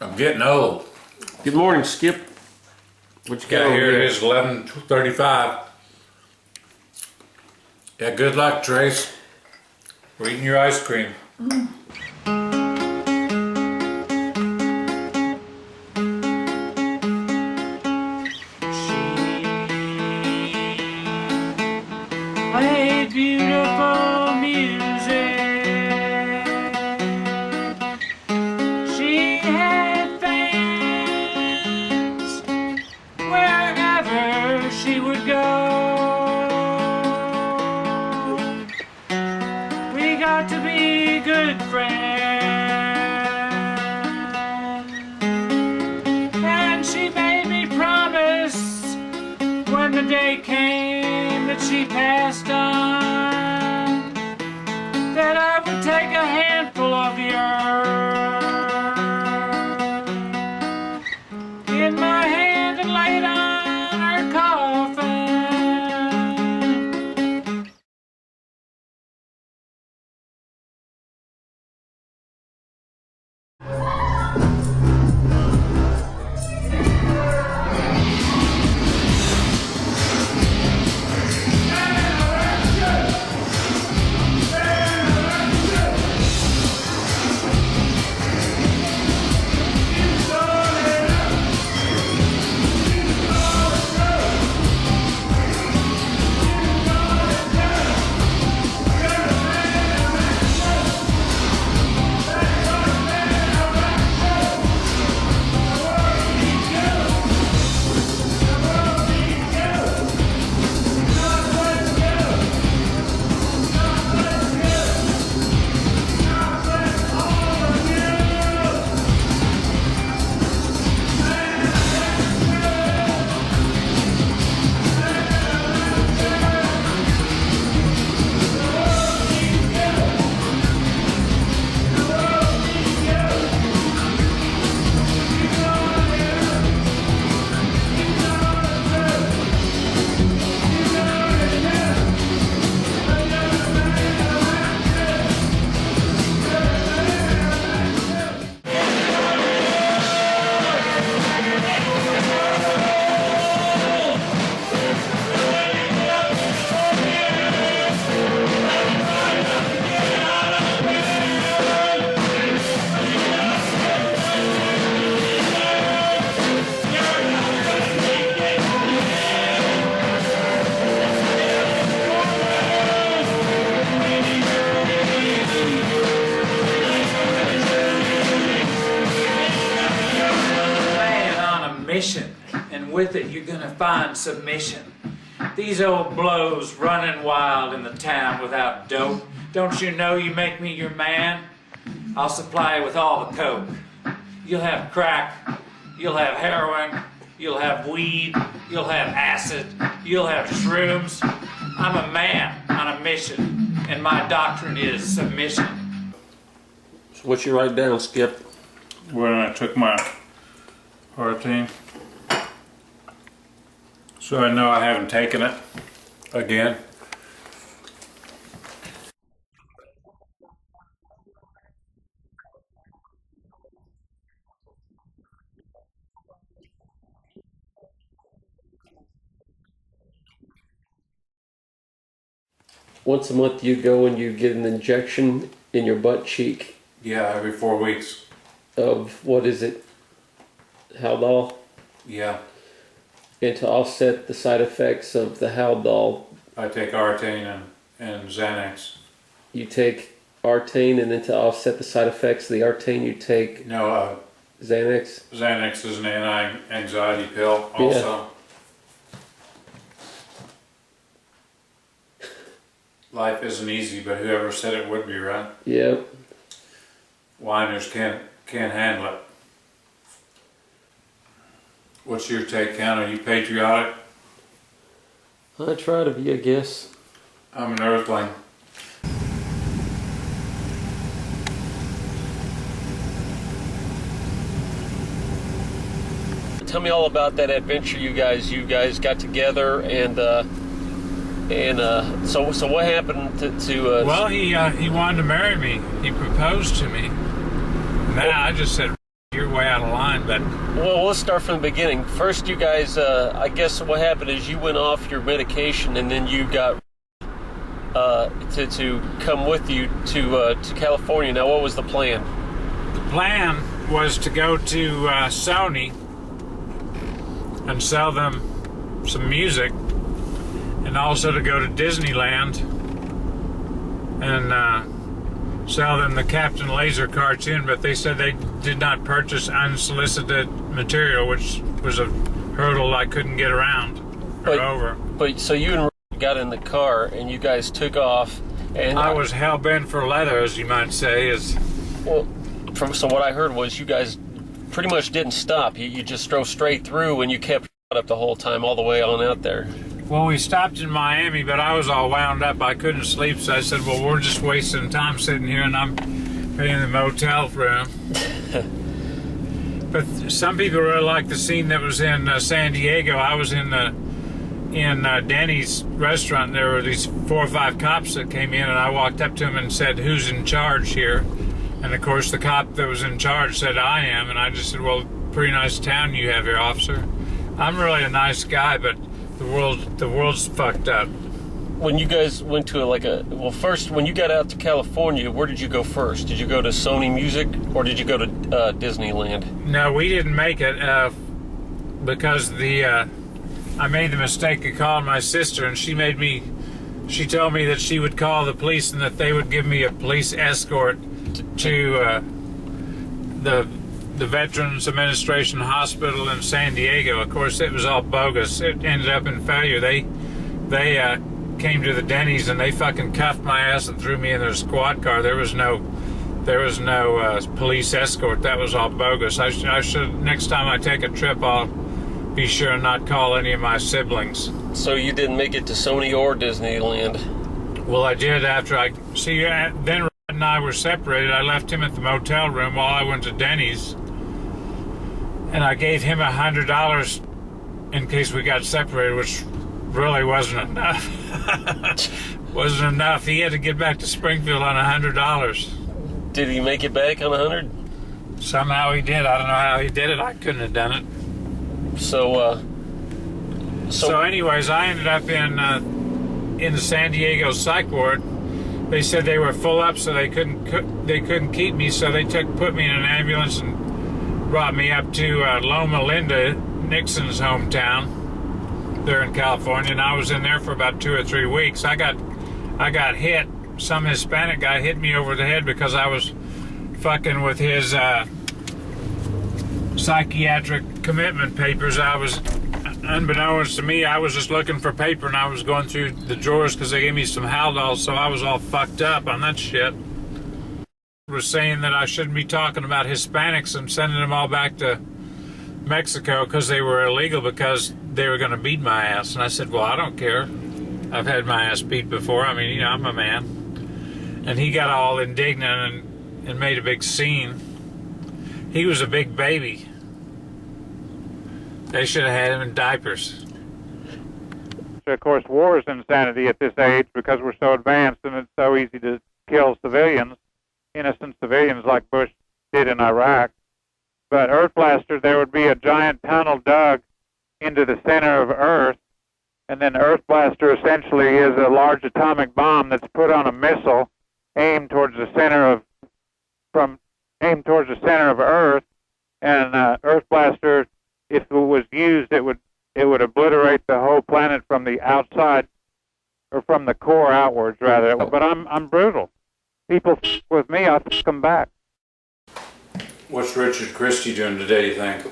I'm getting old. Good morning, Skip. What you got Here here? it is, 11:35. Yeah, good luck, Trace. We're eating your ice cream. Played beautiful music. She had fans wherever she would go. We got to be good friends, and she made me promise when the day came that she passed on, that I would take a handful of the earth in my hand and lay it on her coffin. Mission, and with it you're gonna find submission. These old blows running wild in the town without dope. Don't you know you make me your man? I'll supply you with all the coke. You'll have crack, you'll have heroin, you'll have weed, you'll have acid, you'll have shrooms. I'm a man on a mission, and my doctrine is submission. So what you write down, Skip? When I took my Hurricane, so I know I haven't taken it again. Once a month you go and you get an injection in your butt cheek Yeah, every 4 weeks. of, what is it, Haldol? Yeah, And to offset the side effects of the Haldol, I take Artane and Xanax. you take Artane, and then to offset the side effects of the Artane you take No, Xanax. Xanax is an anti-anxiety pill also. Life isn't easy, but whoever said it would be, right? Yep. Whiners can't handle it. What's your take, Count? Are you patriotic? I try to be, I guess. I'm an earthling. Tell me all about that adventure you guys got together, and so what happened to Well, he wanted to marry me. He proposed to me. Now I just said, you're way out of line, but Well, let's start from the beginning. First, you guys, I guess what happened is you went off your medication, and then you got to come with you to California. Now, what was the plan? the plan was to go to Sony and sell them some music, and also to go to Disneyland and sell them the Captain Laser cartoon, but they said they did not purchase unsolicited material, which was a hurdle I couldn't get around or over. But so you and got in the car and you guys took off, and I was hell-bent for leather, as you might say. Well, so what I heard was you guys pretty much didn't stop. You just drove straight through, and you kept up the whole time, all the way on out there. Well, we stopped in Miami, but I was all wound up. I couldn't sleep, so I said, well, we're just wasting time sitting here, and I'm paying the motel room. But some people really like the scene that was in San Diego. I was in Denny's restaurant, and there were these 4 or 5 cops that came in, and I walked up to them and said, who's in charge here? And, of course, the cop that was in charge said, I am. And I just said, well, pretty nice town you have here, officer. I'm really a nice guy, but the world's fucked up. When you guys went to first, when you got out to California, where did you go first? Did you go to Sony Music, or did you go to Disneyland? No, we didn't make it because I made the mistake of calling my sister, and she told me that she would call the police and that they would give me a police escort to the Veterans Administration Hospital in San Diego. Of course, it was all bogus. It ended up in failure. They came to the Denny's and they fucking cuffed my ass and threw me in their squad car. There was no police escort. That was all bogus. I should next time I take a trip, I'll be sure not call any of my siblings. So you didn't make it to Sony or Disneyland? Well, I did after then Rod and I were separated. I left him at the motel room while I went to Denny's, and I gave him $100 in case we got separated, which really wasn't enough. Wasn't enough. He had to get back to Springfield on $100. Did he make it back on 100? Somehow he did. I don't know how he did it. I couldn't have done it. So anyways, I ended up in the San Diego psych ward. They said they were full up, so they couldn't keep me. So they put me in an ambulance and brought me up to Loma Linda, Nixon's hometown, there in California. And I was in there for about 2 or 3 weeks. I got hit. Some Hispanic guy hit me over the head because I was fucking with his psychiatric commitment papers. Unbeknownst to me, I was just looking for paper, and I was going through the drawers because they gave me some Haldol, so I was all fucked up on that shit. Was saying that I shouldn't be talking about Hispanics and sending them all back to Mexico because they were illegal, because they were going to beat my ass. And I said, well, I don't care. I've had my ass beat before. I mean, I'm a man. And he got all indignant and made a big scene. He was a big baby. They should have had him in diapers. Of course, war is insanity at this age because we're so advanced and it's so easy to kill civilians, innocent civilians like Bush did in Iraq. But Earth Blaster, there would be a giant tunnel dug into the center of Earth, and then Earth Blaster essentially is a large atomic bomb that's put on a missile aimed towards the center of Earth, and Earth Blaster, if it was used, it would obliterate the whole planet from the outside, or from the core outwards, rather. But I'm brutal. People f with me, I f them back. What's Richard Christie doing today, you think?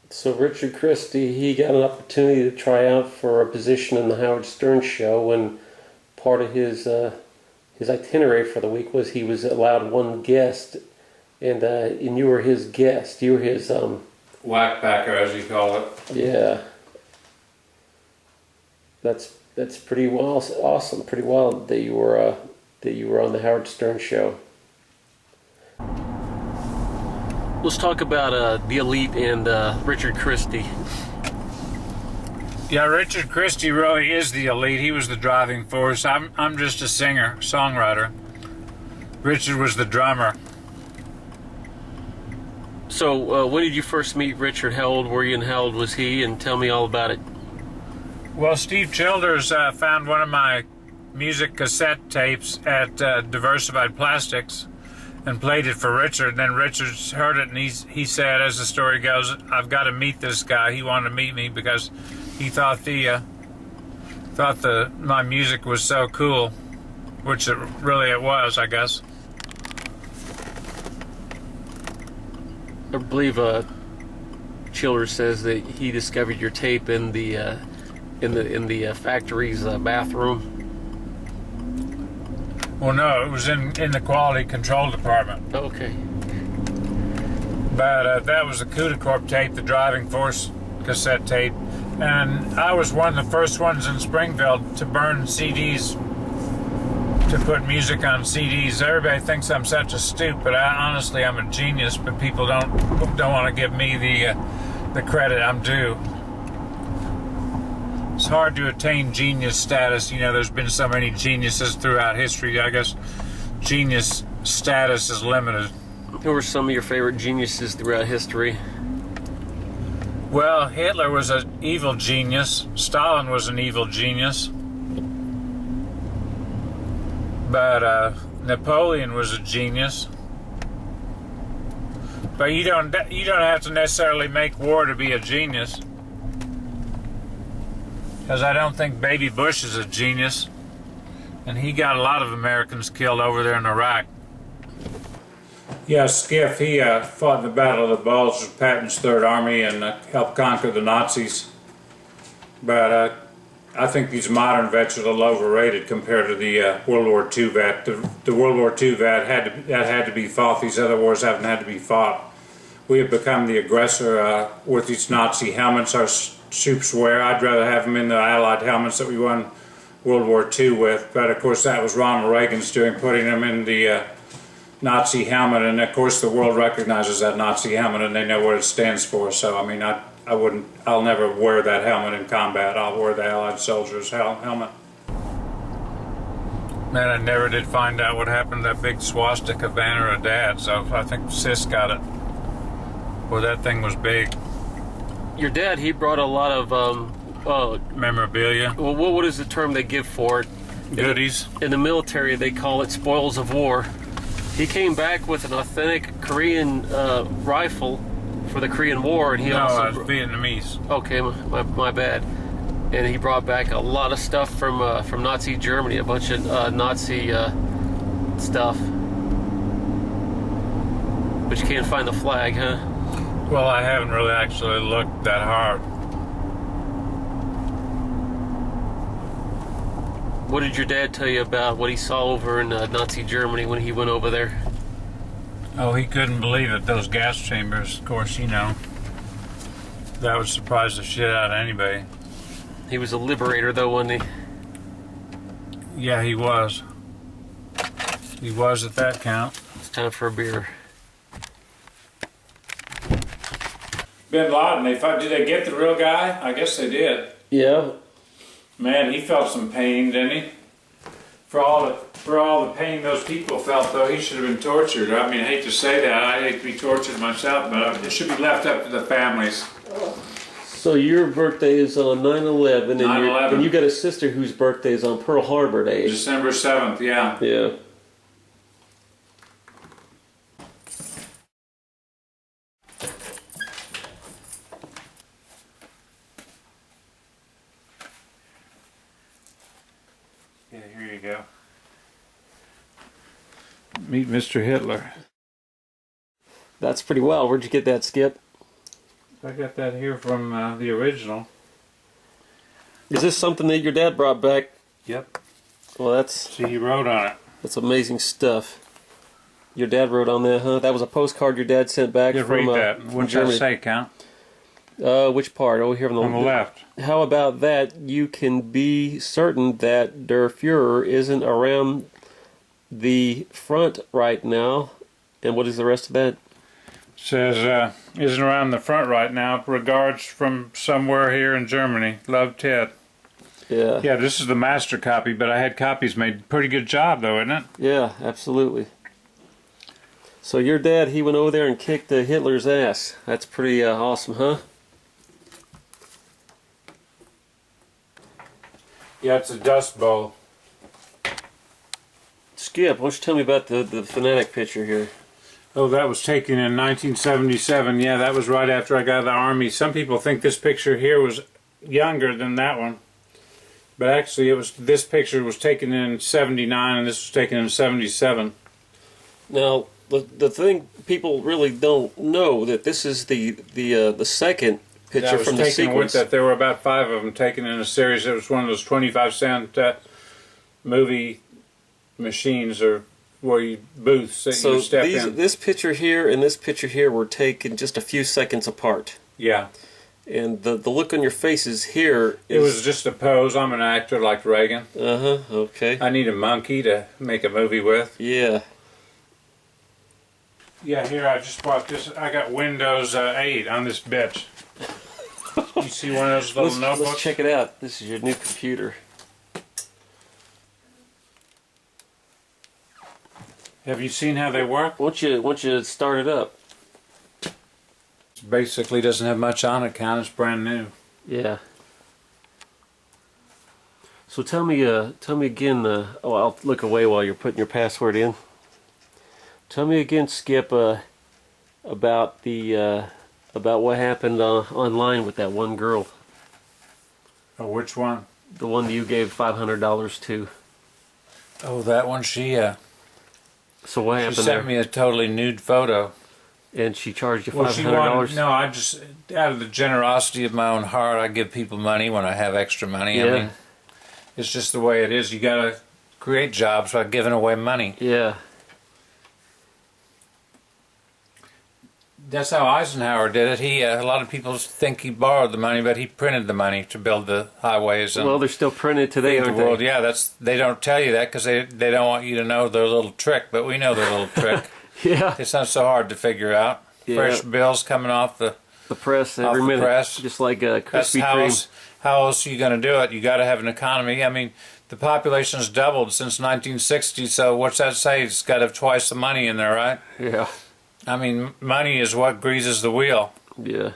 So Richard Christie, he got an opportunity to try out for a position in the Howard Stern show, and part of his itinerary for the week was he was allowed one guest, and you were his guest. You were his whackpacker, as you call it. Yeah. That's pretty wild, awesome. Pretty wild that you were on the Howard Stern show. Let's talk about the Elite and Richard Christie. Yeah, Richard Christie really is the Elite. He was the driving force. I'm just a singer, songwriter. Richard was the drummer. So, when did you first meet Richard? How old were you and how old was he? And tell me all about it. Well, Steve Childers found one of my music cassette tapes at Diversified Plastics and played it for Richard. And then Richard heard it and he said, as the story goes, I've got to meet this guy. He wanted to meet me because he thought my music was so cool, which it was, I guess. I believe Childers says that he discovered your tape in the factory's bathroom. Well, no, it was in the quality control department. Okay. But that was a Cuda Corp tape, the driving force cassette tape. And I was one of the first ones in Springfield to burn CDs, to put music on CDs. Everybody thinks I'm such a stoop, but honestly, I'm a genius, but people don't want to give me the credit I'm due. It's hard to attain genius status. You know, there's been so many geniuses throughout history. I guess genius status is limited. Who were some of your favorite geniuses throughout history? Well, Hitler was an evil genius. Stalin was an evil genius. But Napoleon was a genius. But you don't have to necessarily make war to be a genius. Because I don't think Baby Bush is a genius. And he got a lot of Americans killed over there in Iraq. Yeah, Skiff, he fought in the Battle of the Bulge with Patton's Third Army and helped conquer the Nazis. But I think these modern vets are a little overrated compared to the World War II vet. The World War II vet had to be fought. These other wars haven't had to be fought. We have become the aggressor with these Nazi helmets our troops wear. I'd rather have them in the Allied helmets that we won World War II with. But of course that was Ronald Reagan's doing, putting them in the Nazi helmet. And of course the world recognizes that Nazi helmet and they know what it stands for. So I mean, I'll never wear that helmet in combat. I'll wear the Allied soldier's helmet. Man, I never did find out what happened to that big swastika banner of Dad, so I think Sis got it. Well, that thing was big. Your dad, he brought a lot of memorabilia. Well, what is the term they give for it? Goodies. In the military, they call it spoils of war. He came back with an authentic Korean rifle for the Korean War, and he also Vietnamese. Okay, my bad. And he brought back a lot of stuff from Nazi Germany, a bunch of Nazi stuff. But you can't find the flag, huh? Well, I haven't really actually looked that hard. What did your dad tell you about what he saw over in Nazi Germany when he went over there? Oh, he couldn't believe it. Those gas chambers, of course, you know. That would surprise the shit out of anybody. He was a liberator, though, wasn't he? Yeah, he was. He was at that count. It's time for a beer. Bin Laden, did they get the real guy? I guess they did. Yeah. Man, he felt some pain, didn't he? For all the pain those people felt, though, he should have been tortured. I mean, I hate to say that. I hate to be tortured myself, but it should be left up to the families. So your birthday is on 9/11, 9/11. And you got a sister whose birthday is on Pearl Harbor Day. December 7th, yeah. Yeah. Yeah, here you go. Meet Mr. Hitler. That's pretty well. Where'd you get that, Skip? I got that here from the original. Is this something that your dad brought back? Yep. Well, See, he wrote on it. That's amazing stuff. Your dad wrote on that, huh? That was a postcard your dad sent back Yeah, from read that. What's that say, Count? Which part? Over here on the left. How about that? You can be certain that Der Fuhrer isn't around the front right now. And what is the rest of that? Says, isn't around the front right now. Regards from somewhere here in Germany. Love, Ted. Yeah. Yeah, this is the master copy, but I had copies made. Pretty good job, though, isn't it? Yeah, absolutely. So your dad, he went over there and kicked Hitler's ass. That's pretty awesome, huh? Yeah, it's a Dust Bowl. Skip, why don't you tell me about the fanatic picture here? Oh, that was taken in 1977. Yeah, that was right after I got out of the Army. Some people think this picture here was younger than that one. But actually, this picture was taken in 79 and this was taken in 77. Now, the thing people really don't know that this is the second picture from the sequence. With that. There were about 5 of them taken in a series. It was one of those 25-cent movie machines or where you booths that you step in. This picture here and this picture here were taken just a few seconds apart. Yeah. And the look on your faces here It was just a pose. I'm an actor like Reagan. Uh-huh, okay. I need a monkey to make a movie with. Yeah. Yeah, here I just bought this. I got Windows 8 on this bitch. You see one of those little notebooks? Let's check it out. This is your new computer. Have you seen how they work? Why don't you start it up? It basically doesn't have much on it, Count. It's brand new. Yeah. So tell me again. Oh, I'll look away while you're putting your password in. Tell me again, Skip, about what happened online with that one girl. Oh, which one? The one you gave $500 to. Oh, that one. She So what happened sent there? me a totally nude photo. And she charged you $500? Well, she wanted, no, I just, out of the generosity of my own heart, I give people money when I have extra money. Yeah. I mean, it's just the way it is. You got to create jobs by giving away money. Yeah. That's how Eisenhower did it. He, a lot of people think he borrowed the money, but he printed the money to build the highways. And Well, they're still printed today, aren't world. they? Yeah, they don't tell you that because they don't want you to know their little trick, but we know their little trick. Yeah. It's not so hard to figure out. Yeah. Fresh bills coming off the press every the minute, press. just like That's Krispy Kreme. how else are you going to do it? You got to have an economy. I mean, the population's doubled since 1960, so what's that say? It's got to have twice the money in there, right? Yeah. I mean, money is what greases the wheel. Yeah.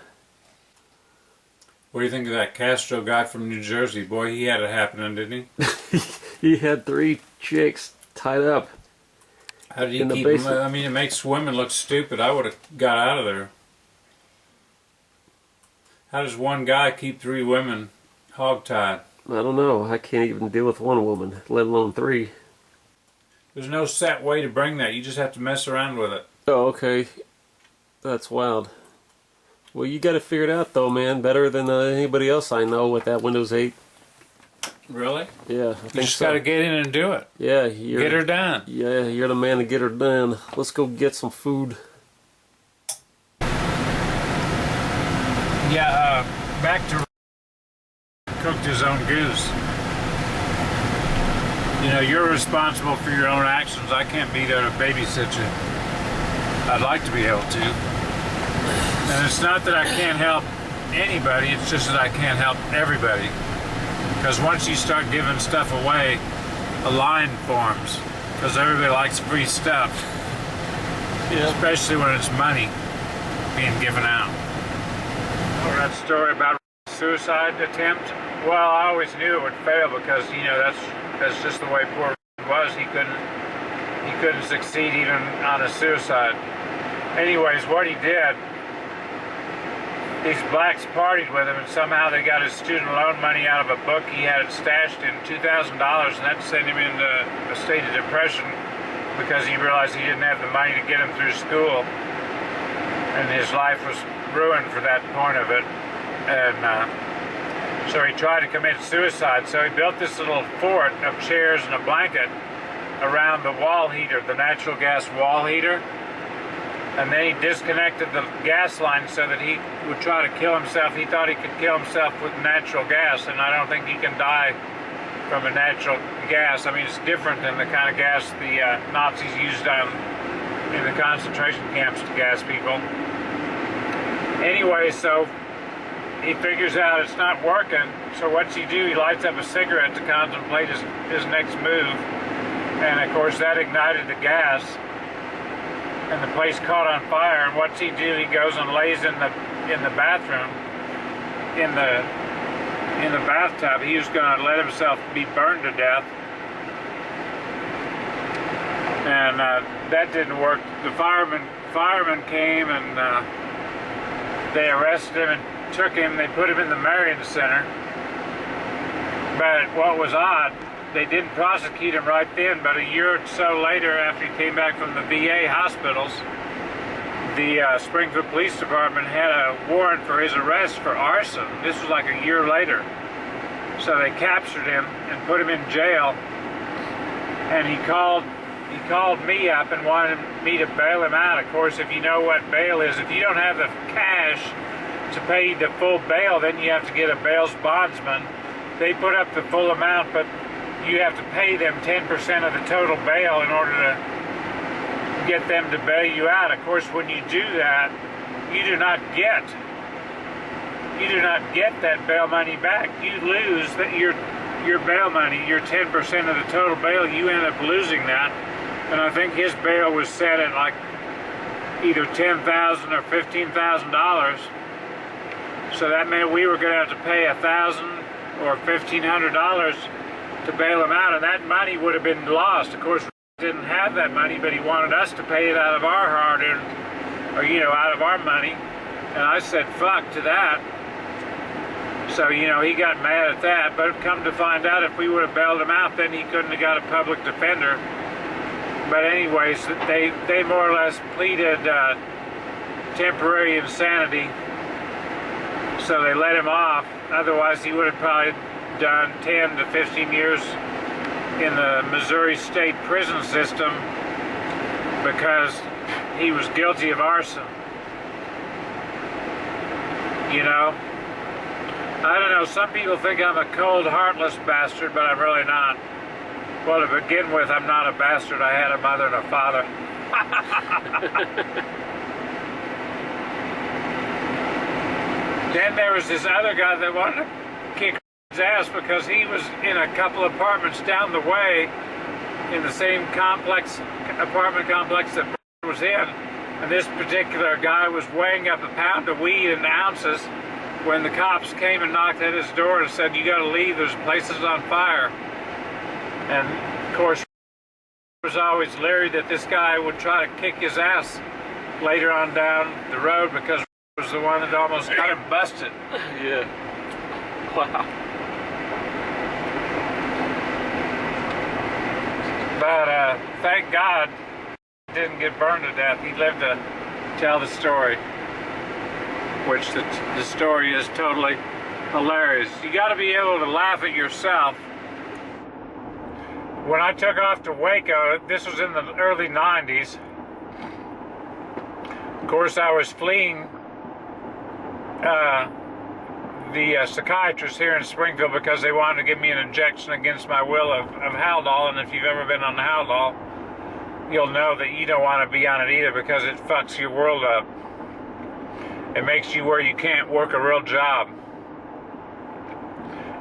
What do you think of that Castro guy from New Jersey? Boy, he had it happening, didn't he? He had 3 chicks tied up. How did he In the keep them? basement. I mean, it makes women look stupid. I would have got out of there. How does one guy keep 3 women hogtied? I don't know. I can't even deal with one woman, let alone 3. There's no set way to bring that. You just have to mess around with it. Oh, okay. That's wild. Well, you got to figure it out, though, man. Better than anybody else I know with that Windows 8. Really? Yeah, I You think just so. got to get in and do it. Yeah, Get her done. Yeah, you're the man to get her done. Let's go get some food. Yeah, back to cooked his own goose. You know, you're responsible for your own actions. I can't be there to babysit you. I'd like to be able to. And it's not that I can't help anybody, it's just that I can't help everybody. Because once you start giving stuff away, a line forms. Because everybody likes free stuff. Yeah. Especially when it's money being given out. Oh, that story about suicide attempt? Well, I always knew it would fail because, you know, that's just the way poor was. He couldn't succeed even on a suicide. Anyways, what he did, these blacks partied with him, and somehow they got his student loan money out of a book he had it stashed in, $2,000, and that sent him into a state of depression because he realized he didn't have the money to get him through school, and his life was ruined for that point of it. And so he tried to commit suicide. So he built this little fort of chairs and a blanket around the wall heater, the natural gas wall heater. And then he disconnected the gas line so that he would try to kill himself. He thought he could kill himself with natural gas, and I don't think he can die from a natural gas. I mean, it's different than the kind of gas the Nazis used in the concentration camps to gas people. Anyway, so he figures out it's not working, so what's he do? He lights up a cigarette to contemplate his next move, and of course that ignited the gas, and the place caught on fire. And what's he do? He goes and lays in the bathroom, in the bathtub. He was going to let himself be burned to death, and that didn't work. The firemen came, and they arrested him and took him. They put him in the Marion Center. But what was odd, they didn't prosecute him right then, but a year or so later, after he came back from the VA hospitals, the Springfield Police Department had a warrant for his arrest for arson. This was like a year later. So they captured him and put him in jail, and he called me up and wanted me to bail him out. Of course, if you know what bail is, if you don't have the cash to pay the full bail, then you have to get a bail's bondsman. They put up the full amount, but you have to pay them 10% of the total bail in order to get them to bail you out. Of course, when you do that, you do not get that bail money back. You lose your bail money, your 10% of the total bail. You end up losing that. And I think his bail was set at like either $10,000 or $15,000. So that meant we were going to have to pay $1,000 or $1,500 to bail him out, and that money would have been lost. Of course, we didn't have that money, but he wanted us to pay it out of our hard-earned, or out of our money. And I said, fuck to that. So, he got mad at that, but come to find out, if we would have bailed him out, then he couldn't have got a public defender. But anyways, they more or less pleaded temporary insanity, so they let him off. Otherwise, he would have probably done 10 to 15 years in the Missouri State prison system because he was guilty of arson. I don't know, some people think I'm a cold, heartless bastard, but I'm really not. Well, to begin with, I'm not a bastard. I had a mother and a father. Then there was this other guy that wanted to kick his ass because he was in a couple apartments down the way in the same apartment complex that was in. And this particular guy was weighing up a pound of weed in ounces when the cops came and knocked at his door and said, "You got to leave, there's places on fire." And of course, it was always leery that this guy would try to kick his ass later on down the road because he was the one that almost got him busted. Yeah. Wow. But thank God he didn't get burned to death. He lived to tell the story, which the story is totally hilarious. You got to be able to laugh at yourself. When I took off to Waco, this was in the early 90s. Of course, I was fleeing the psychiatrist here in Springfield because they wanted to give me an injection against my will of Haldol. And if you've ever been on Haldol, you'll know that you don't want to be on it either because it fucks your world up. It makes you where you can't work a real job.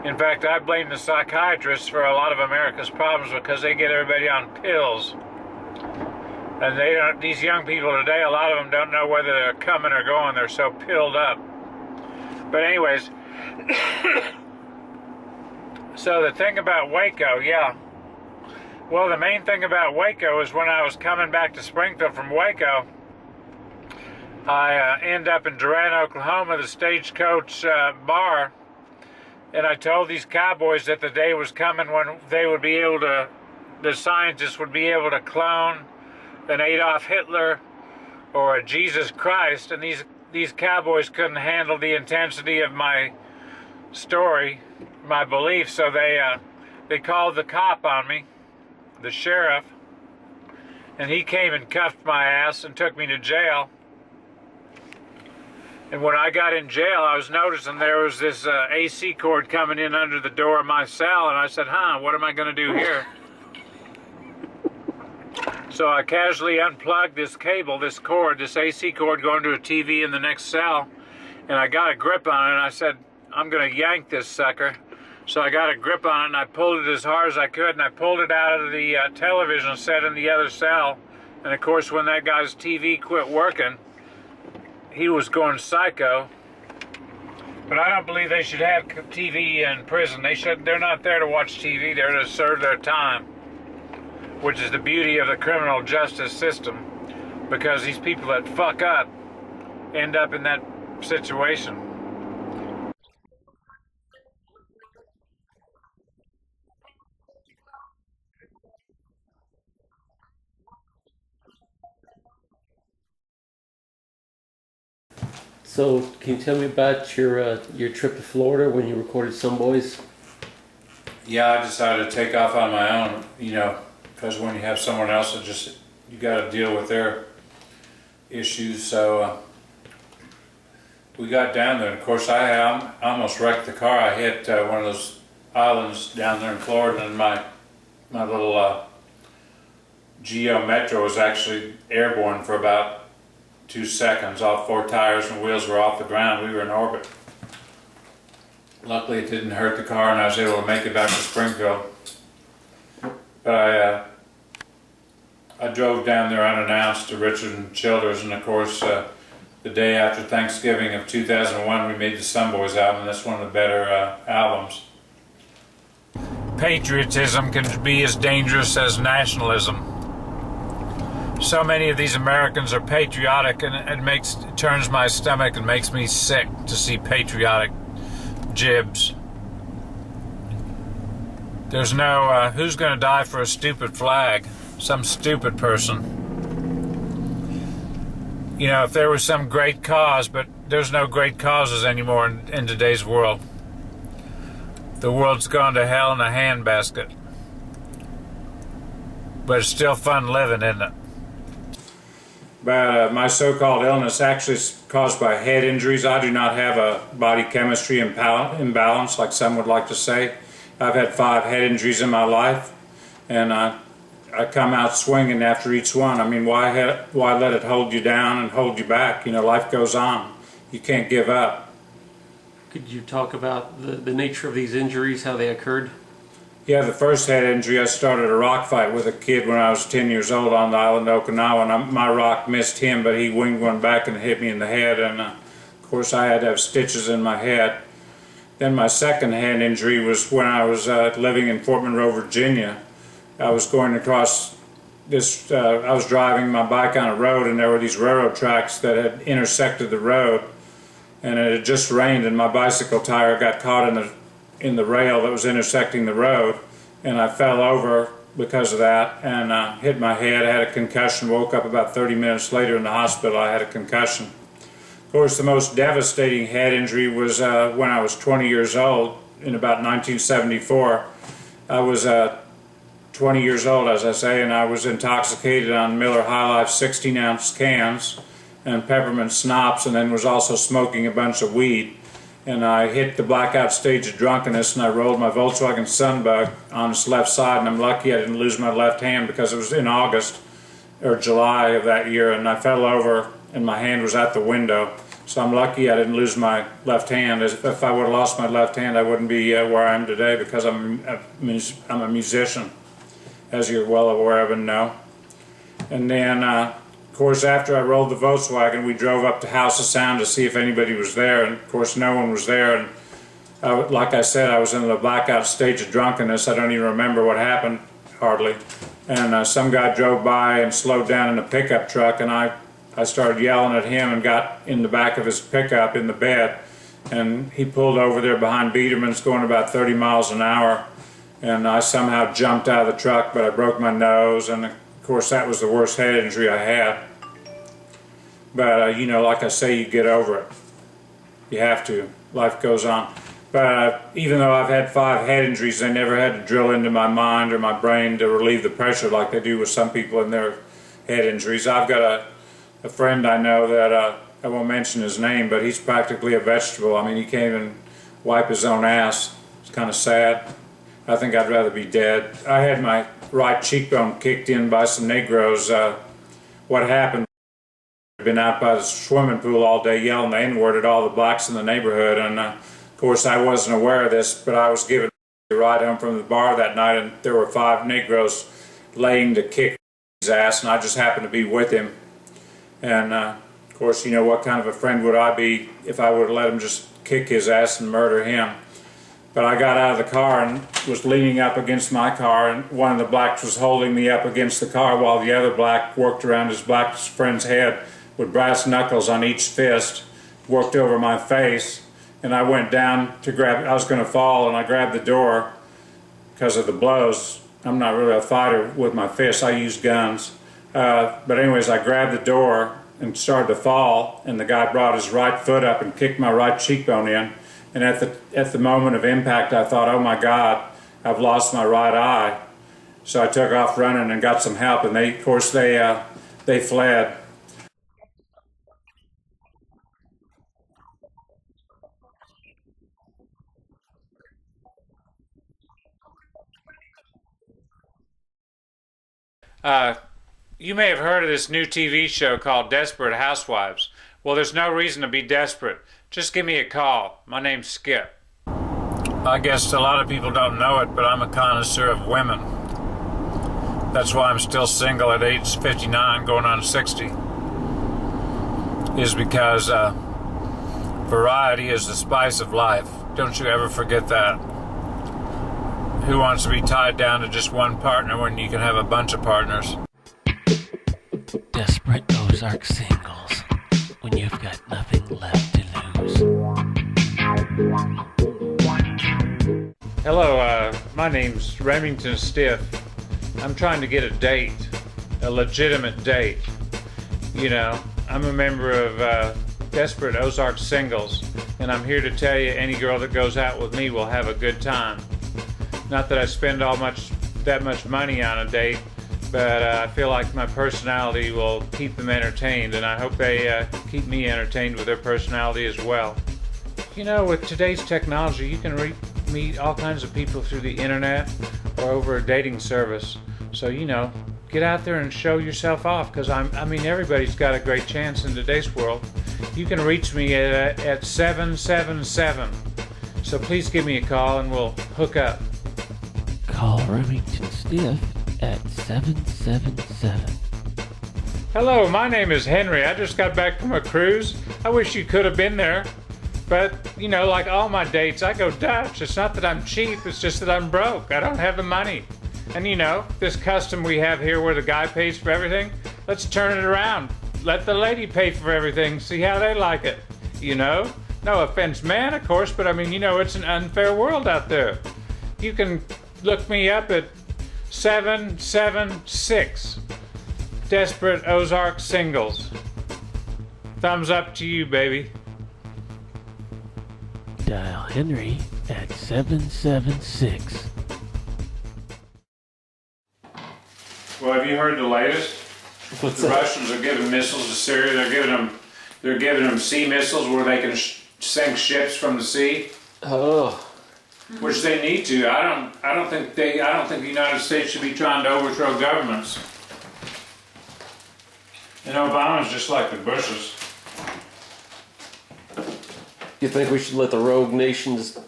In fact, I blame the psychiatrists for a lot of America's problems because they get everybody on pills. And these young people today, a lot of them don't know whether they're coming or going. They're so pilled up. But anyways, so the thing about Waco, yeah. Well, the main thing about Waco is when I was coming back to Springfield from Waco, I end up in Durant, Oklahoma, the Stagecoach bar. And I told these cowboys that the day was coming when they would be able to, the scientists would be able to clone an Adolf Hitler or a Jesus Christ. And these cowboys couldn't handle the intensity of my story, my belief. So they called the cop on me, the sheriff. and he came and cuffed my ass and took me to jail. And when I got in jail, I was noticing there was this AC cord coming in under the door of my cell, and I said, what am I going to do here? So I casually unplugged this cable, this cord, this AC cord going to a TV in the next cell, and I got a grip on it, and I said, I'm going to yank this sucker. So I got a grip on it, and I pulled it as hard as I could, and I pulled it out of the television set in the other cell. And of course, when that guy's TV quit working, he was going psycho. But I don't believe they should have TV in prison. They're not there to watch TV. They're to serve their time, which is the beauty of the criminal justice system, because these people that fuck up end up in that situation. So, can you tell me about your trip to Florida when you recorded Some Boys? Yeah, I decided to take off on my own, because when you have someone else, you got to deal with their issues. So we got down there, and of course I almost wrecked the car. I hit one of those islands down there in Florida, and my little Geo Metro was actually airborne for about 2 seconds. All 4 tires and wheels were off the ground. We were in orbit. Luckily it didn't hurt the car, and I was able to make it back to Springfield. But I drove down there unannounced to Richard and Childers, and of course the day after Thanksgiving of 2001 we made the Some Boys album, and that's one of the better albums. Patriotism can be as dangerous as nationalism. So many of these Americans are patriotic, and it turns my stomach and makes me sick to see patriotic jibs. There's no, who's going to die for a stupid flag? Some stupid person. If there was some great cause, but there's no great causes anymore in today's world. The world's gone to hell in a handbasket. But it's still fun living, isn't it? But my so-called illness actually is caused by head injuries. I do not have a body chemistry imbalance like some would like to say. I've had 5 head injuries in my life, and I come out swinging after each one. I mean, why let it hold you down and hold you back? Life goes on. You can't give up. Could you talk about the nature of these injuries, how they occurred? Yeah, the first head injury, I started a rock fight with a kid when I was 10 years old on the island of Okinawa, and my rock missed him, but he winged one back and hit me in the head, and of course I had to have stitches in my head. Then my second head injury was when I was living in Fort Monroe, Virginia. I was going across this, I was driving my bike on a road, and there were these railroad tracks that had intersected the road, and it had just rained, and my bicycle tire got caught in the rail that was intersecting the road, and I fell over because of that and hit my head. I had a concussion, woke up about 30 minutes later in the hospital. I had a concussion. Of course, the most devastating head injury was when I was 20 years old in about 1974. I was 20 years old, as I say, and I was intoxicated on Miller High Life 16-ounce cans and peppermint schnapps, and then was also smoking a bunch of weed. And I hit the blackout stage of drunkenness, and I rolled my Volkswagen Sunbug on its left side, and I'm lucky I didn't lose my left hand because it was in August or July of that year, and I fell over and my hand was at the window. So I'm lucky I didn't lose my left hand. If I would have lost my left hand, I wouldn't be where I am today, because I'm a musician, as you're well aware of and know. And then of course, after I rolled the Volkswagen, we drove up to House of Sound to see if anybody was there, and of course no one was there. And like I said, I was in the blackout stage of drunkenness. I don't even remember what happened, hardly. And some guy drove by and slowed down in a pickup truck, and I started yelling at him and got in the back of his pickup in the bed. And he pulled over there behind Biederman's going about 30 miles an hour. And I somehow jumped out of the truck, but I broke my nose, and of course that was the worst head injury I had. But, like I say, you get over it. You have to. Life goes on. But even though I've had 5 head injuries, they never had to drill into my mind or my brain to relieve the pressure like they do with some people in their head injuries. I've got a friend I know that I won't mention his name, but he's practically a vegetable. I mean, he can't even wipe his own ass. It's kind of sad. I think I'd rather be dead. I had my right cheekbone kicked in by some Negroes. What happened? I'd been out by the swimming pool all day yelling the N-word at all the blacks in the neighborhood, and of course I wasn't aware of this, but I was given a ride home from the bar that night, and there were 5 Negroes laying to kick his ass, and I just happened to be with him. And of course, you know, what kind of a friend would I be if I would have let him just kick his ass and murder him? But I got out of the car and was leaning up against my car, and one of the blacks was holding me up against the car while the other black worked around his black friend's head with brass knuckles on each fist, worked over my face, and I went down to grab, I was going to fall, and I grabbed the door because of the blows. I'm not really a fighter with my fists, I use guns. But anyways, I grabbed the door and started to fall, and the guy brought his right foot up and kicked my right cheekbone in. And at the moment of impact, I thought, oh my God, I've lost my right eye. So I took off running and got some help, and of course they fled. You may have heard of this new TV show called Desperate Housewives. Well, there's no reason to be desperate. Just give me a call. My name's Skip. I guess a lot of people don't know it, but I'm a connoisseur of women. That's why I'm still single at age 59, going on 60. Is because variety is the spice of life. Don't you ever forget that. Who wants to be tied down to just one partner when you can have a bunch of partners? Desperate Ozark singles when you've got nothing left to lose. Hello, my name's Remington Stiff. I'm trying to get a date, a legitimate date. You know, I'm a member of Desperate Ozark Singles, and I'm here to tell you any girl that goes out with me will have a good time. Not that I spend that much money on a date, but I feel like my personality will keep them entertained, and I hope they keep me entertained with their personality as well. You know, with today's technology, you can meet all kinds of people through the internet or over a dating service. So, you know, get out there and show yourself off, because I mean, everybody's got a great chance in today's world. You can reach me at 777. So please give me a call and we'll hook up. Call Remington Stiff at 777. Hello, my name is Henry. I just got back from a cruise. I wish you could have been there. But, you know, like all my dates, I go Dutch. It's not that I'm cheap, it's just that I'm broke. I don't have the money. And, you know, this custom we have here where the guy pays for everything, let's turn it around. Let the lady pay for everything, see how they like it. You know? No offense, man, of course, but I mean, you know, it's an unfair world out there. You can look me up at 776. Desperate Ozark Singles. Thumbs up to you, baby. Dial Henry at 776. Well, have you heard the latest? What's The that? Russians are giving missiles to Syria. They're giving them sea missiles where they can sink ships from the sea, Oh, which they need to. I don't think the United States should be trying to overthrow governments. And Obama's just like the Bushes. you think we should let the rogue nations do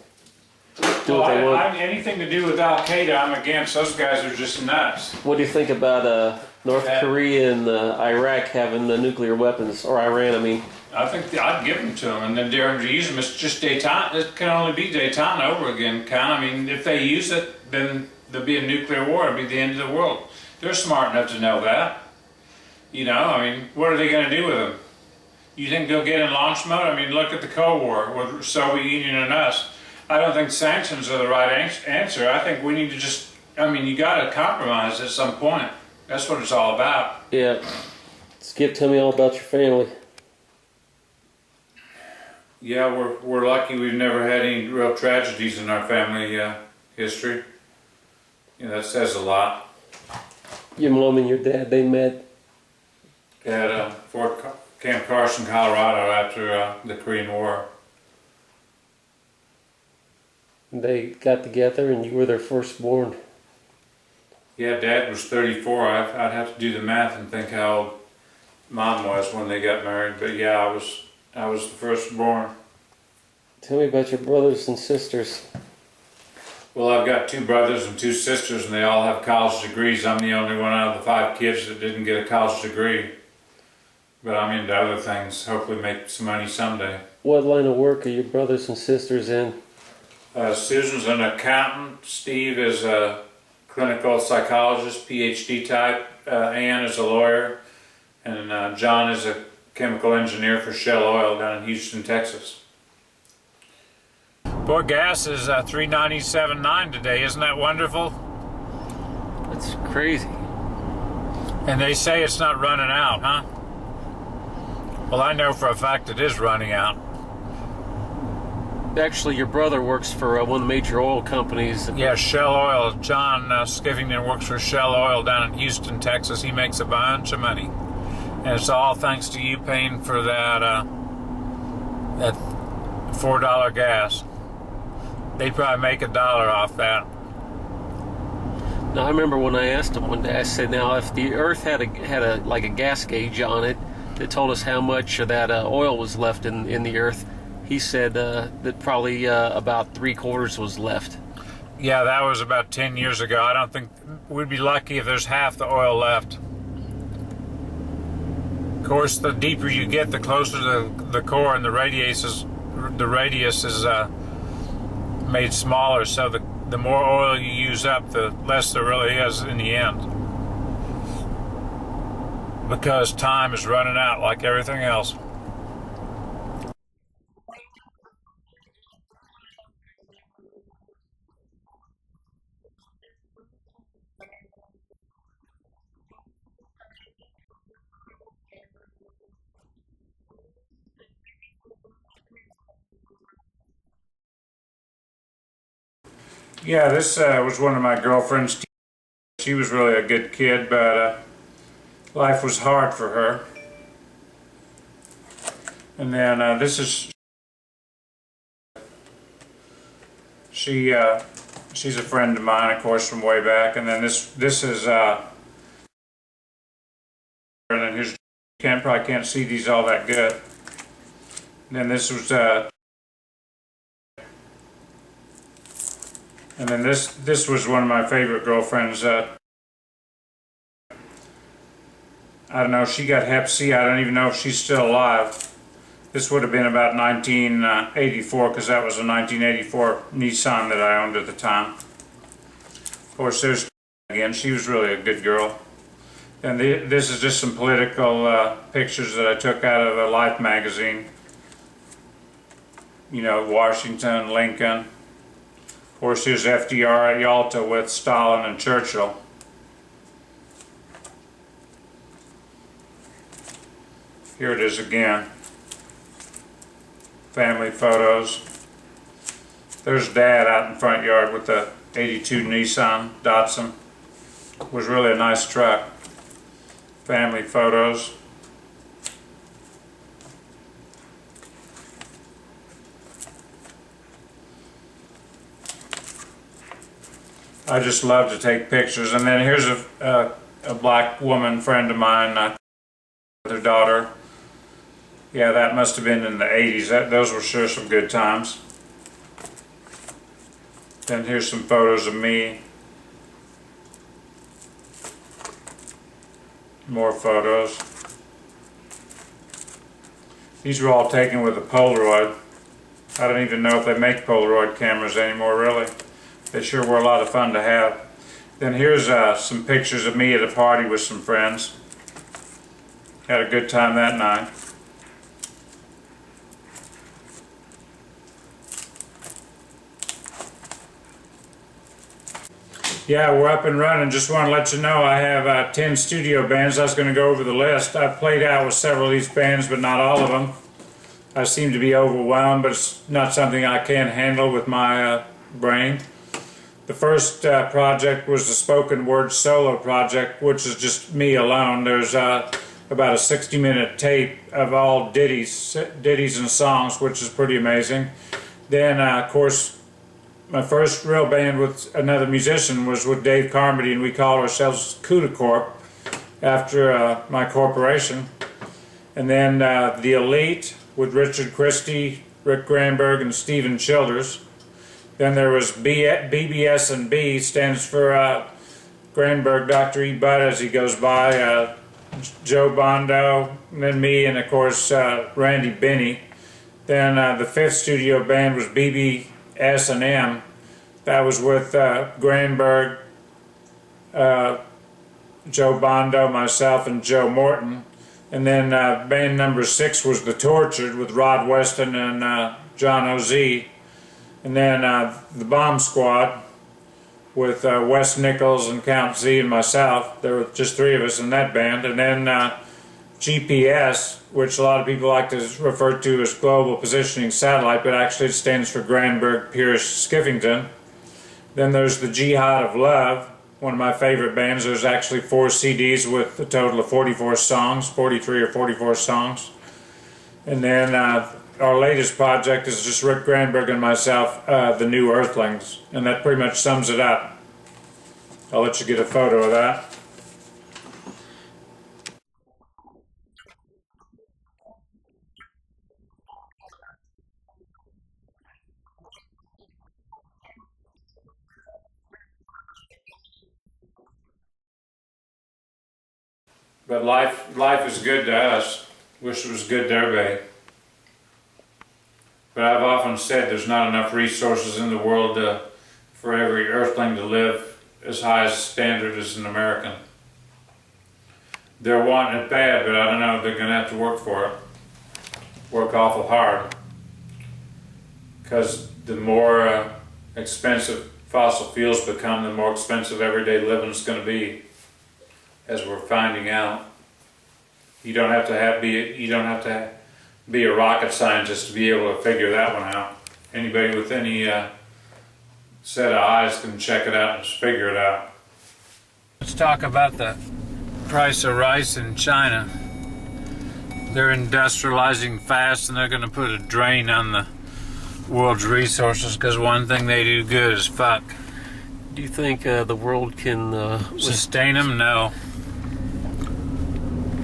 Well, what they want? anything to do with Al Qaeda, I'm against. Those guys are just nuts. What do you think about North Yeah. Korea and Iraq having the nuclear weapons, or Iran? I mean, I think I'd give them to them, and then they're to use them. It's just Daytona. It can only be Daytona over again, kind of. I mean, if they use it, then there'll be a nuclear war. It'll be the end of the world. They're smart enough to know that. You know, I mean, what are they going to do with them? You think they'll get in launch mode? I mean, look at the Cold War with the Soviet Union and us. I don't think sanctions are the right answer. I think we need to just, I mean, you got to compromise at some point. That's what it's all about. yeah. Skip, tell me all about your family. Yeah, we're lucky we've never had any real tragedies in our family history. You know, that says a lot. Your mom and your dad, they met at Camp Carson, Colorado after the Korean War. They got together and you were their firstborn. Yeah, Dad was 34. I'd have to do the math and think how old Mom was when they got married. But yeah, I was the firstborn. Tell me about your brothers and sisters. Well, I've got 2 brothers and 2 sisters, and they all have college degrees. I'm the only one out of the 5 kids that didn't get a college degree. But I'm into other things, hopefully make some money someday. What line of work are your brothers and sisters in? Susan's an accountant. Steve is a clinical psychologist, PhD type. Ann is a lawyer. And John is a chemical engineer for Shell Oil down in Houston, Texas. Boy, gas is $3.97.9 today. Isn't that wonderful? That's crazy. And they say it's not running out, huh? Well, I know for a fact it is running out. Actually, your brother works for one of the major oil companies. Yeah, Shell Oil. John Skiffington works for Shell Oil down in Houston, Texas. He makes a bunch of money. And it's all thanks to you paying for that $4 gas. They'd probably make $1 off that. Now, I remember when I asked him one day, I said, now, if the Earth had a like a gas gauge on it that told us how much of that oil was left in the Earth, he said that probably about 3/4 was left. Yeah, that was about 10 years ago. I don't think we'd be lucky if there's half the oil left. Of course, the deeper you get, the closer to the core, and the radius is made smaller. So the more oil you use up, the less there really is in the end. Because time is running out like everything else. Yeah, this was one of my girlfriends. She was really a good kid, but life was hard for her. And then this is she's a friend of mine, of course, from way back. And then this is and then here's probably can't see these all that good. And then this was and then this was one of my favorite girlfriends. I don't know, she got Hep C. I don't even know if she's still alive. This would have been about 1984, because that was a 1984 Nissan that I owned at the time. Of course, there's again, she was really a good girl. And this is just some political pictures that I took out of a Life magazine. You know, Washington, Lincoln. Of course, here's FDR at Yalta with Stalin and Churchill. Here it is again. Family photos. There's Dad out in front yard with the 82 Nissan Datsun. It was really a nice truck. Family photos. I just love to take pictures. And then here's a black woman friend of mine with her daughter. Yeah, that must have been in the 80s. Those were sure some good times. Then here's some photos of me. More photos. These were all taken with a Polaroid. I don't even know if they make Polaroid cameras anymore, really. They sure were a lot of fun to have. Then here's some pictures of me at a party with some friends. Had a good time that night. Yeah, we're up and running. Just want to let you know I have 10 studio bands. I was going to go over the list. I've played out with several of these bands, but not all of them. I seem to be overwhelmed, but it's not something I can handle with my brain. The first project was the spoken word solo project, which is just me alone. There's a about a 60-minute tape of all ditties and songs, which is pretty amazing. Then, of course, my first real band with another musician was with Dave Carmody, and we called ourselves Cuda Corp after my corporation. And then The Elite with Richard Christie, Rick Granberg, and Stephen Childers. Then there was BBS&B, stands for Granberg, Dr. E. Budd as he goes by, Joe Bondo, and then me, and of course Randy Binney. Then the fifth studio band was BBS&M. That was with Granberg, Joe Bondo, myself, and Joe Morton. And then band number 6 was The Tortured with Rod Weston and John O.Z. And then the Bomb Squad with Wes Nichols and Count Z and myself. There were just 3 of us in that band. And then GPS, which a lot of people like to refer to as Global Positioning Satellite, but actually it stands for Granberg Pierce Skiffington. Then there's the Jihad of Love, one of my favorite bands. There's actually 4 CDs with a total of 44 songs, 43 or 44 songs. And then our latest project is just Rick Granberg and myself, The New Earthlings. And that pretty much sums it up. I'll let you get a photo of that. But life is good to us. Wish it was good to everybody. But I've often said there's not enough resources in the world for every earthling to live as high a standard as an American. They're wanting it bad, but I don't know, they're going to have to work for it. Work awful hard. Because the more expensive fossil fuels become, the more expensive everyday living is going to be. As we're finding out, you don't have to be a rocket scientist to be able to figure that one out. Anybody with any set of eyes can check it out and just figure it out. Let's talk about the price of rice in China. They're industrializing fast, and they're going to put a drain on the world's resources because one thing they do good is fuck. Do you think the world can sustain them? No.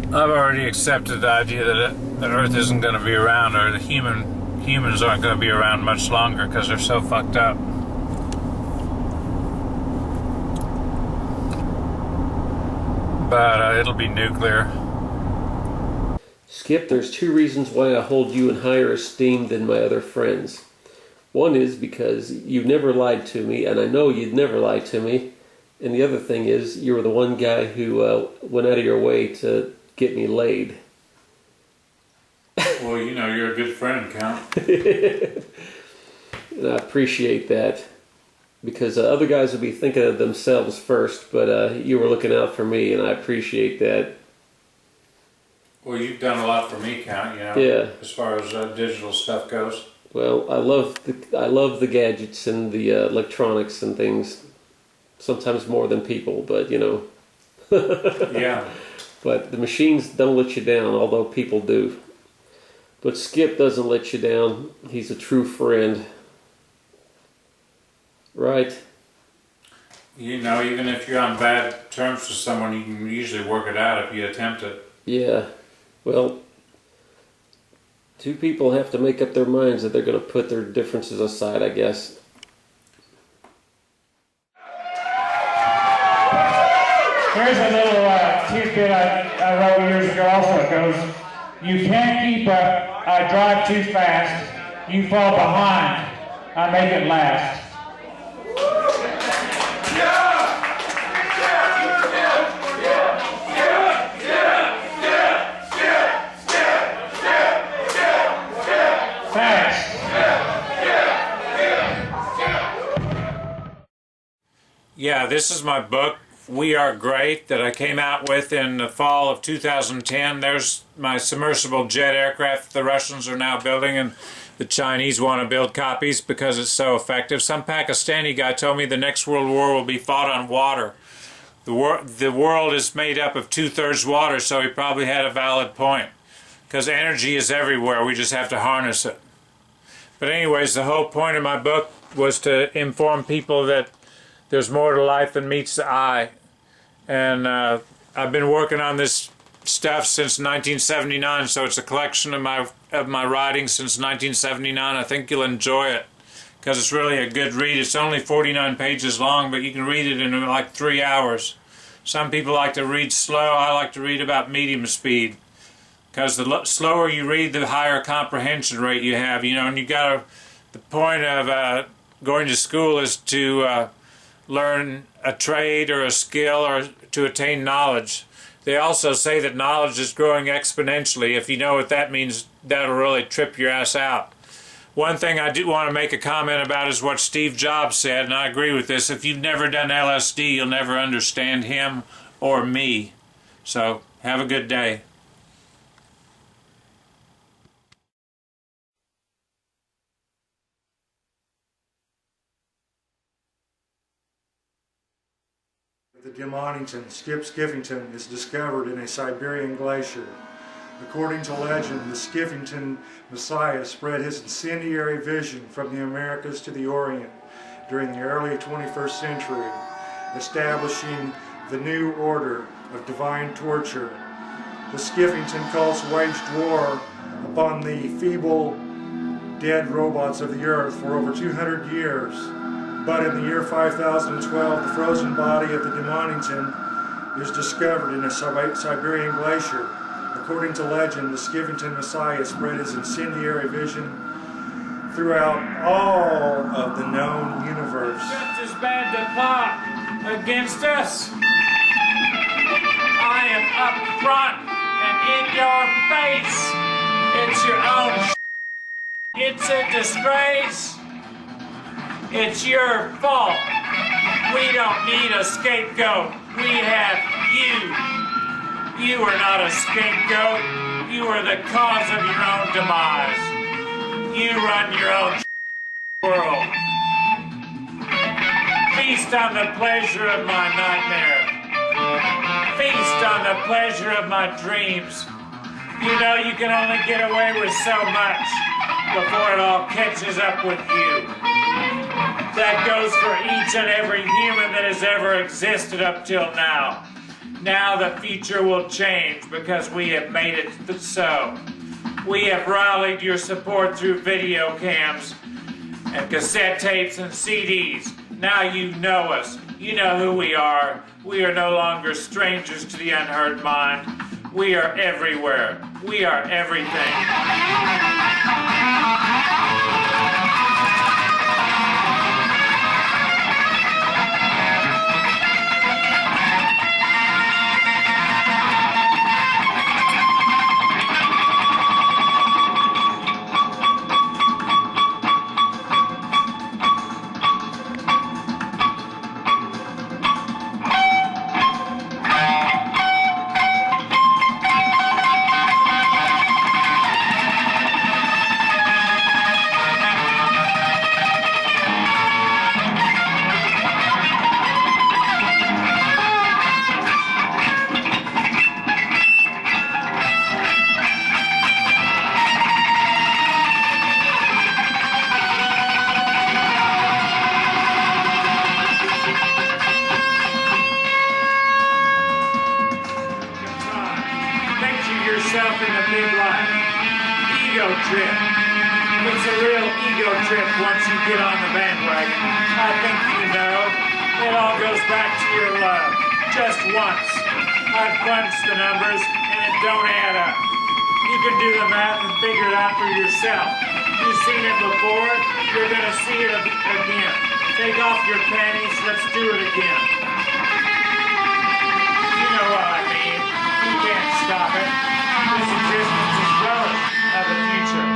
I've already accepted the idea that Earth isn't going to be around, or the humans aren't going to be around much longer because they're so fucked up. But it'll be nuclear. Skip, there's 2 reasons why I hold you in higher esteem than my other friends. One is because you've never lied to me, and I know you'd never lie to me. And the other thing is, you were the one guy who went out of your way to get me laid. Well, you know, you're a good friend, Count. And I appreciate that. Because other guys would be thinking of themselves first, but you were looking out for me, and I appreciate that. Well, you've done a lot for me, Count, you know, yeah. As far as digital stuff goes. Well, I love the gadgets and the electronics and things, sometimes more than people, but you know. Yeah. But the machines don't let you down, although people do. But Skip doesn't let you down. He's a true friend. Right? You know, even if you're on bad terms with someone, you can usually work it out if you attempt it. Yeah. Well, 2 people have to make up their minds that they're going to put their differences aside, I guess. Here's a little tidbit I wrote years ago also. It goes, you can't keep a drive too fast. You fall behind. I make it last. Thanks. Yeah, this is my book, We Are Great, that I came out with in the fall of 2010. There's my submersible jet aircraft the Russians are now building, and the Chinese want to build copies because it's so effective. Some Pakistani guy told me the next world war will be fought on water. the world is made up of 2/3 water, so he probably had a valid point. Because energy is everywhere, we just have to harness it. But anyways, the whole point of my book was to inform people that there's more to life than meets the eye. And I've been working on this stuff since 1979, so it's a collection of my writings since 1979. I think you'll enjoy it because it's really a good read. It's only 49 pages long, but you can read it in like 3 hours. Some people like to read slow. I like to read about medium speed because the slower you read, the higher comprehension rate you have. You know, and the point of going to school is to learn a trade or a skill or to attain knowledge. They also say that knowledge is growing exponentially. If you know what that means, that'll really trip your ass out. One thing I do want to make a comment about is what Steve Jobs said, and I agree with this. If you've never done LSD, you'll never understand him or me. So, have a good day. The Demonington, Skiffington, is discovered in a Siberian glacier. According to legend, the Skiffington Messiah spread his incendiary vision from the Americas to the Orient during the early 21st century, establishing the new order of divine torture. The Skiffington cults waged war upon the feeble, dead robots of the earth for over 200 years. But in the year 5012, the frozen body of the Demonington is discovered in a Siberian glacier. According to legend, the Skiffington Messiah spread his incendiary vision throughout all of the known universe. Just as bad to plot against us. I am up front and in your face. It's your own It's a disgrace. It's your fault. We don't need a scapegoat. We have you. You are not a scapegoat. You are the cause of your own demise. You run your own world. Feast on the pleasure of my nightmare. Feast on the pleasure of my dreams. You know you can only get away with so much before it all catches up with you. That goes for each and every human that has ever existed up till now. Now the future will change because we have made it so. We have rallied your support through video cams and cassette tapes and CDs. Now you know us. You know who we are. We are no longer strangers to the unheard mind. We are everywhere. We are everything. Yourself in a big life. Ego trip. It's a real ego trip once you get on the bandwagon. I think you know. It all goes back to your love. Just once. I've crunched the numbers and it don't add up. You can do the math and figure it out for yourself. You've seen it before. You're going to see it again. Take off your panties. Let's do it again. You know what I mean. You can't stop it. This existence is relic of the future.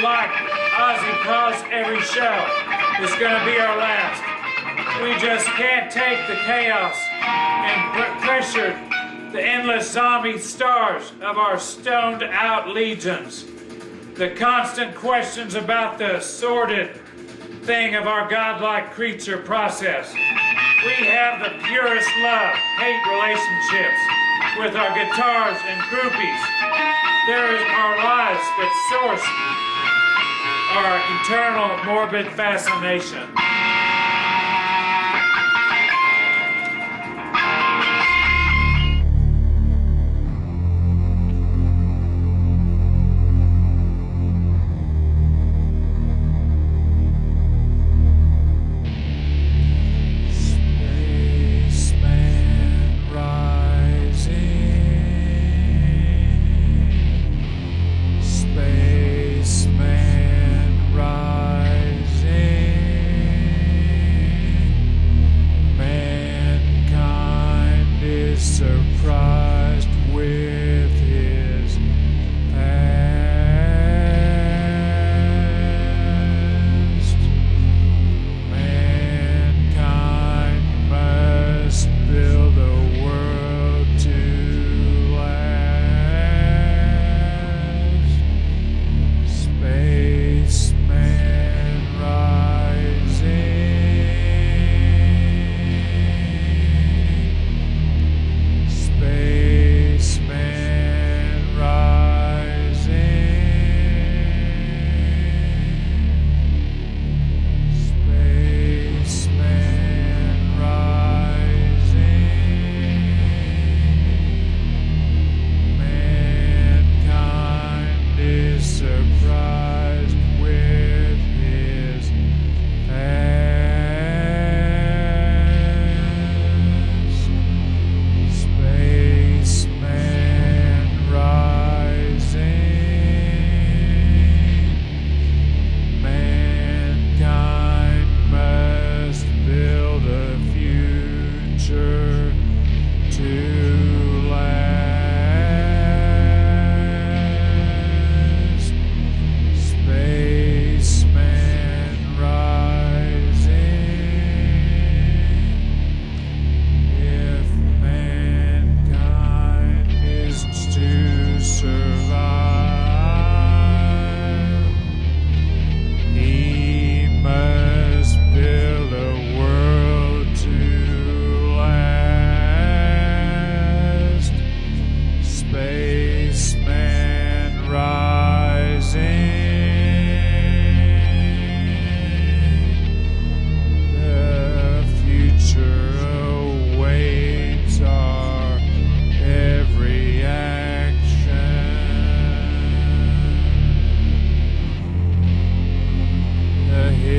like Ozzy calls every show is gonna be our last. We just can't take the chaos and pressure the endless zombie stars of our stoned out legions. The constant questions about the sordid thing of our godlike creature process. We have the purest love-hate relationships with our guitars and groupies. There is our lives that source our eternal morbid fascination.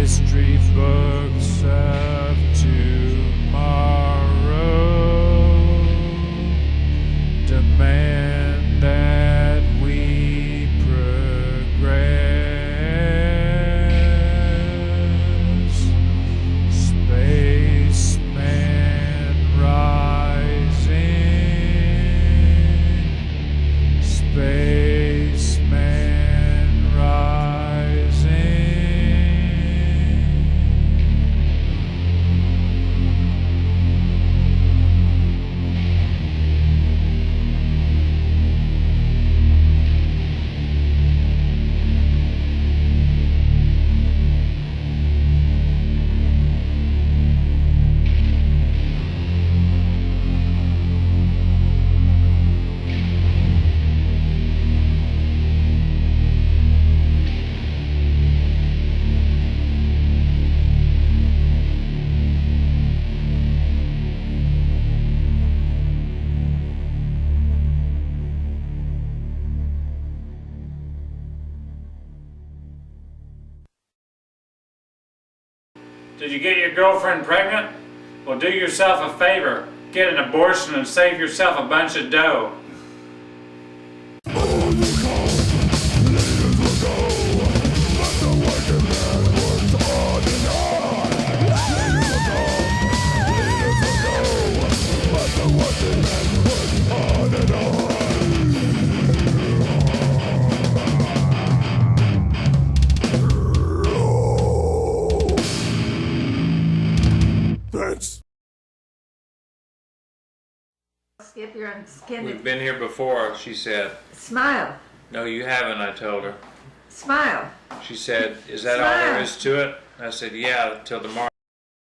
history books of tomorrow demand that we progress. Spaceman rising. Spaceman rising. Did you get your girlfriend pregnant? Well, do yourself a favor. Get an abortion and save yourself a bunch of dough. Suspense. Skip, you're on skin. We've been here before, she said. Smile. No, you haven't, I told her. Smile. She said, is that all there is to it? I said, yeah, till tomorrow.